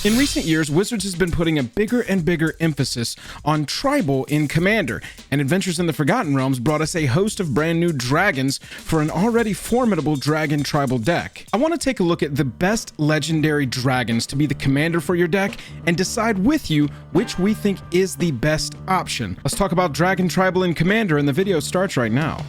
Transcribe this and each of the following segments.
In recent years, Wizards has been putting a bigger and bigger emphasis on tribal in Commander, and Adventures in the Forgotten Realms brought us a host of brand new dragons for an already formidable dragon tribal deck. I want to take a look at the best legendary dragons to be the commander for your deck and decide with you which we think is the best option. Let's talk about dragon tribal in Commander, and the video starts right now.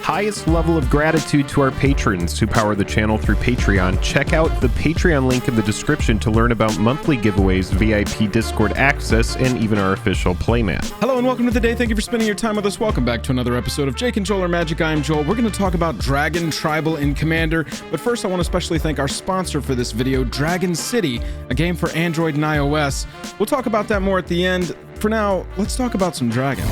Highest level of gratitude to our patrons who power the channel through Patreon. Check out the Patreon link in the description to learn about monthly giveaways, VIP Discord access, and even our official playmat. Hello and welcome to the day. Thank you for spending your time with us. Welcome back to another episode of Jake and Joel Are Magic. I am Joel. We're going to talk about Dragon Tribal in Commander, but first I want to especially thank our sponsor for this video, Dragon City, a game for Android and iOS. We'll talk about that more at the end. For now, let's talk about some dragons.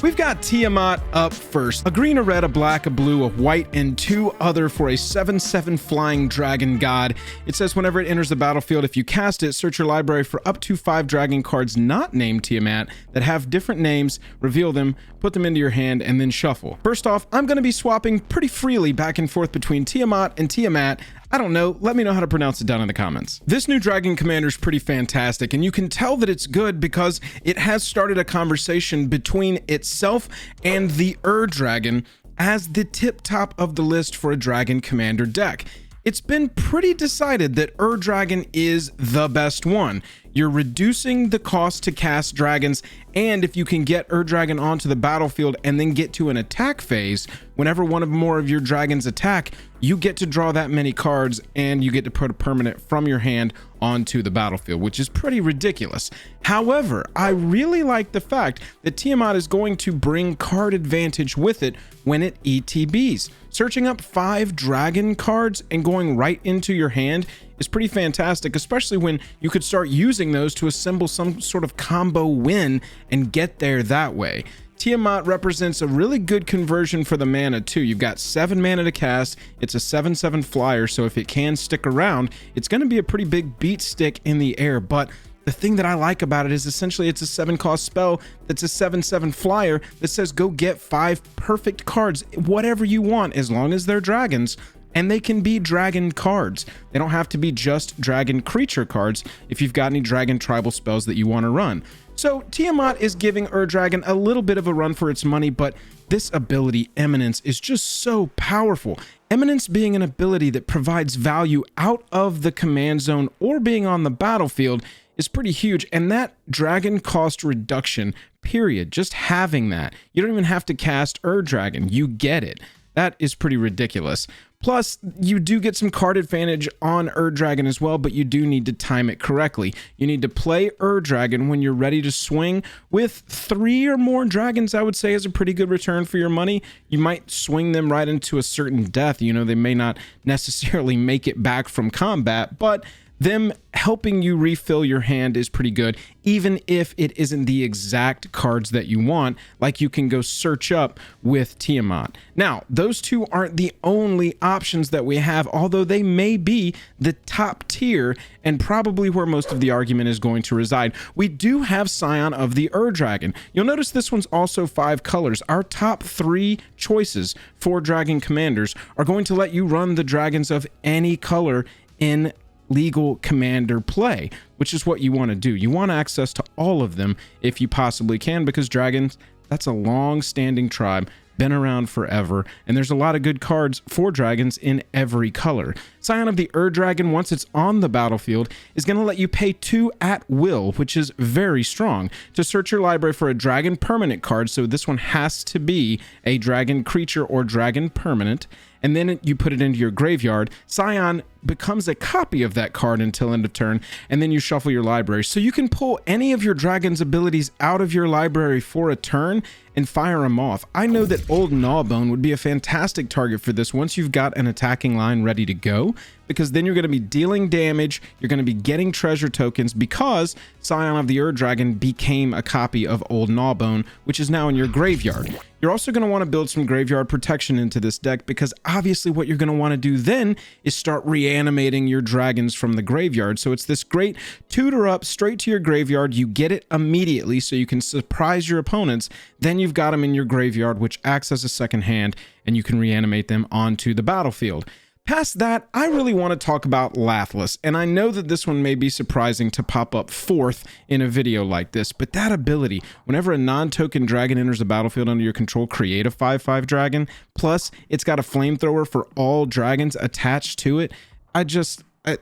We've got Titamat up first. A green, a red, a black, a blue, a white, and two other for a 7/7 flying dragon god. It says whenever it enters the battlefield, if you cast it, search your library for up to 5 dragon cards not named Tiamat that have different names, reveal them, put them into your hand, and then shuffle. First off, I'm going to be swapping pretty freely back and forth between Tiamat and Tiamat. I don't know, let me know how to pronounce it down in the comments. This new dragon commander is pretty fantastic, and you can tell that it's good because it has started a conversation between itself and the Dragon as the tip top of the list for a dragon commander deck. It's been pretty decided that Dragon is the best one. You're reducing the cost to cast dragons, and if you can get Dragon onto the battlefield and then get to an attack phase, whenever one of more of your dragons attack, you get to draw that many cards and you get to put a permanent from your hand onto the battlefield, which is pretty ridiculous. However, I really like the fact that Tiamat is going to bring card advantage with it when it ETBs. Searching up 5 dragon cards and going right into your hand is pretty fantastic, especially when you could start using those to assemble some sort of combo win and get there that way. Tiamat represents a really good conversion for the mana too. You've got 7 mana to cast. It's a 7/7 flyer, so if it can stick around, it's going to be a pretty big beat stick in the air. But the thing that I like about it is essentially it's a 7-cost spell that's a 7/7 flyer that says go get 5 perfect cards, whatever you want, as long as they're dragons. And they can be dragon cards. They don't have to be just dragon creature cards if you've got any dragon tribal spells that you want to run. So Tiamat is giving Dragon a little bit of a run for its money, but this ability, Eminence, is just so powerful. Eminence being an ability that provides value out of the command zone or being on the battlefield is pretty huge, and that dragon cost reduction, period, just having that. You don't even have to cast Dragon, you get it. That is pretty ridiculous. Plus, you do get some card advantage on Dragon as well, but you do need to time it correctly. You need to play Dragon when you're ready to swing. With 3 or more dragons, I would say is a pretty good return for your money. You might swing them right into a certain death. You know, they may not necessarily make it back from combat, but them helping you refill your hand is pretty good, even if it isn't the exact cards that you want, like you can go search up with Tiamat. Now, those two aren't the only options that we have, although they may be the top tier and probably where most of the argument is going to reside. We do have Scion of the Dragon. You'll notice this one's also 5 colors. Our top 3 choices for dragon commanders are going to let you run the dragons of any color in legal commander play, which is what you want to do. You want access to all of them if you possibly can, because dragons, that's a long-standing tribe, been around forever, and there's a lot of good cards for dragons in every color. Scion of the Dragon, once it's on the battlefield, is going to let you pay 2 at will, which is very strong, to search your library for a dragon permanent card. So this one has to be a dragon creature or dragon permanent, and then you put it into your graveyard. Scion becomes a copy of that card until end of turn, and then you shuffle your library. So you can pull any of your dragon's abilities out of your library for a turn and fire them off. I know that Old Gnawbone would be a fantastic target for this once you've got an attacking line ready to go, because then you're going to be dealing damage, you're going to be getting treasure tokens, because Scion of the Dragon became a copy of Old Gnawbone, which is now in your graveyard. You're also going to want to build some graveyard protection into this deck, because obviously what you're going to want to do then is start reanimating your dragons from the graveyard. So it's this great tutor up straight to your graveyard. You get it immediately so you can surprise your opponents. Then you've got them in your graveyard, which acts as a second hand, and you can reanimate them onto the battlefield. Past that, I really want to talk about Lathless, and I know that this one may be surprising to pop up fourth in a video like this, but that ability, whenever a non-token dragon enters the battlefield under your control, create a 5/5 dragon, plus it's got a flamethrower for all dragons attached to it.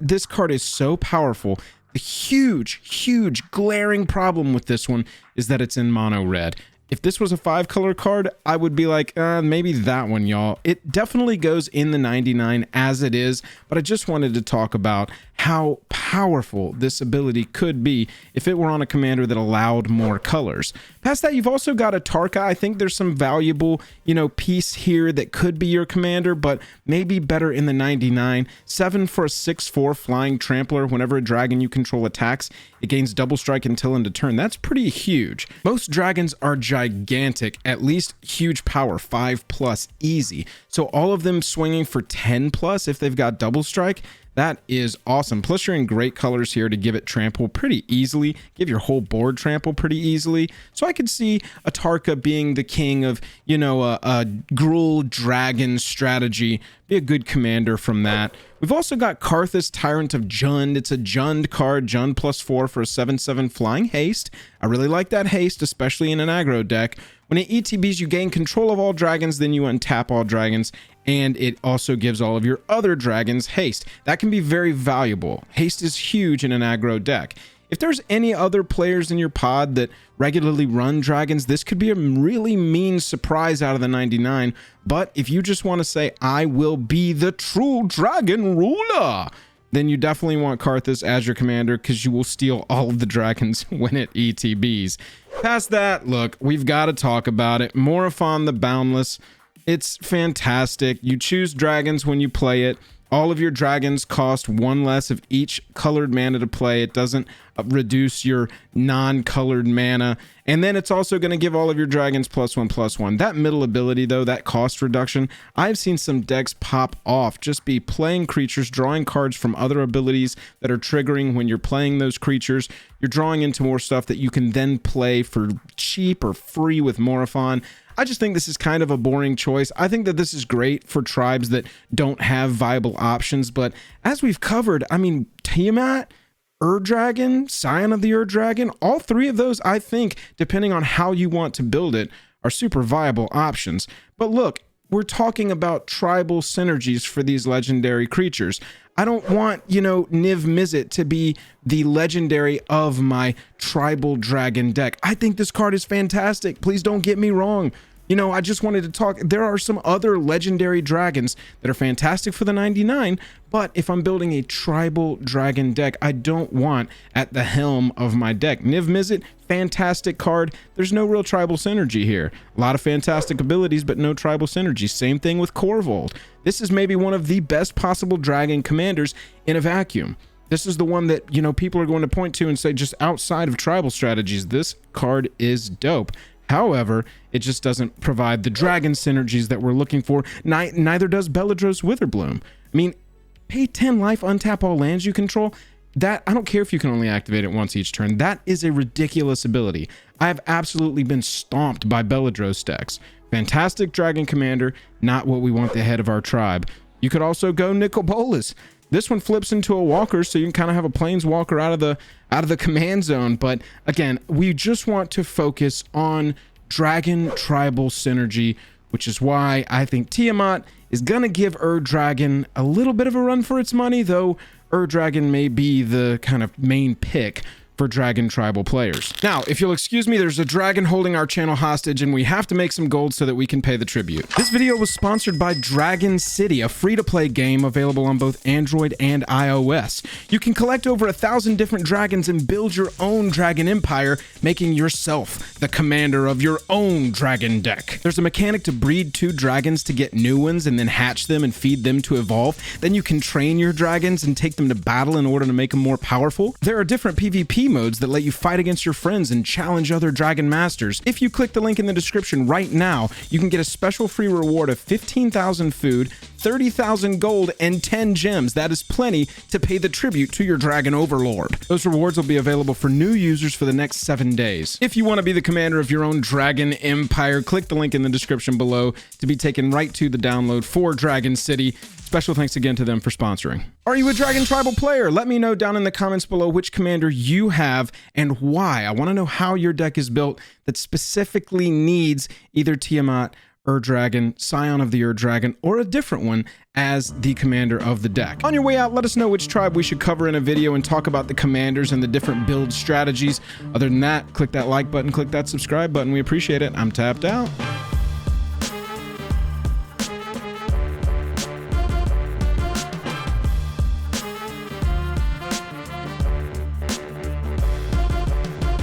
This card is so powerful. The huge glaring problem with this one is that it's in mono red. If this was a 5-color card, I would be like, maybe that one, y'all. It definitely goes in the 99 as it is, but I just wanted to talk about how powerful this ability could be if it were on a commander that allowed more colors. Past that, you've also got a Tarka. I think there's some valuable, piece here that could be your commander, but maybe better in the 99. 7 for a 6/4 flying trampler. Whenever a dragon you control attacks, it gains double strike until end of turn. That's pretty huge. Most dragons are gigantic, at least huge power, 5+ easy. So all of them swinging for 10+ if they've got double strike, that is awesome. Plus you're in great colors here to give it trample pretty easily, give your whole board trample pretty easily. So I could see a Tarka being the king of, a Gruul dragon strategy, be a good commander from that. We've also got Karthus, Tyrant of Jund. It's a Jund card, Jund +4 for a 7/7 flying haste. I really like that haste, especially in an aggro deck. When it ETBs, you gain control of all dragons, then you untap all dragons, and it also gives all of your other dragons haste. That can be very valuable. Haste is huge in an aggro deck. If there's any other players in your pod that regularly run dragons, this could be a really mean surprise out of the 99. But if you just want to say, I will be the true dragon ruler, then you definitely want Karthus as your commander, because you will steal all of the dragons when it ETBs. Past that, look, we've got to talk about it. Morophon the Boundless. It's fantastic. You choose dragons when you play it. All of your dragons cost 1 less of each colored mana to play. It doesn't reduce your non-colored mana. And then it's also going to give all of your dragons +1/+1. That middle ability, though, that cost reduction, I've seen some decks pop off. Just be playing creatures, drawing cards from other abilities that are triggering when you're playing those creatures. You're drawing into more stuff that you can then play for cheap or free with Morophon. I just think this is kind of a boring choice. I think that this is great for tribes that don't have viable options, but as we've covered, Titamat, Dragon, Scion of the Dragon, all three of those, I think, depending on how you want to build it, are super viable options. But look, we're talking about tribal synergies for these legendary creatures. I don't want, Niv Mizzet to be the legendary of my tribal dragon deck. I think this card is fantastic. Please don't get me wrong. I just wanted to talk. There are some other legendary dragons that are fantastic for the 99, but if I'm building a tribal dragon deck, I don't want at the helm of my deck. Niv Mizzet, fantastic card. There's no real tribal synergy here. A lot of fantastic abilities, but no tribal synergy. Same thing with Korvold. This is maybe one of the best possible dragon commanders in a vacuum. This is the one that, people are going to point to and say, just outside of tribal strategies, this card is dope. However, it just doesn't provide the dragon synergies that we're looking for. Neither does Beledros Witherbloom. Pay 10 life, untap all lands you control. That, I don't care if you can only activate it once each turn. That is a ridiculous ability. I have absolutely been stomped by Beledros decks. Fantastic dragon commander, not what we want the head of our tribe. You could also go Nicol Bolas. This one flips into a walker, so you can kind of have a planeswalker out of the command zone. But again, we just want to focus on dragon tribal synergy, which is why I think Titamat is gonna give Dragon a little bit of a run for its money, though Dragon may be the kind of main pick for dragon tribal players. Now, if you'll excuse me, there's a dragon holding our channel hostage, and we have to make some gold so that we can pay the tribute. This video was sponsored by Dragon City, a free-to-play game available on both Android and iOS. You can collect over 1,000 different dragons and build your own dragon empire, making yourself the commander of your own dragon deck. There's a mechanic to breed 2 dragons to get new ones and then hatch them and feed them to evolve. Then you can train your dragons and take them to battle in order to make them more powerful. There are different PvP PvP modes that let you fight against your friends and challenge other Dragon Masters. If you click the link in the description right now, you can get a special free reward of 15,000 food, 30,000 gold, and 10 gems. That is plenty to pay the tribute to your Dragon Overlord. Those rewards will be available for new users for the next 7 days. If you want to be the commander of your own Dragon Empire, click the link in the description below to be taken right to the download for Dragon City. Special thanks again to them for sponsoring. Are you a Dragon Tribal player? Let me know down in the comments below which commander you have and why. I want to know how your deck is built that specifically needs either Tiamat, Dragon, Scion of the Dragon, or a different one as the commander of the deck. On your way out, let us know which tribe we should cover in a video and talk about the commanders and the different build strategies. Other than that, click that like button, click that subscribe button. We appreciate it. I'm tapped out.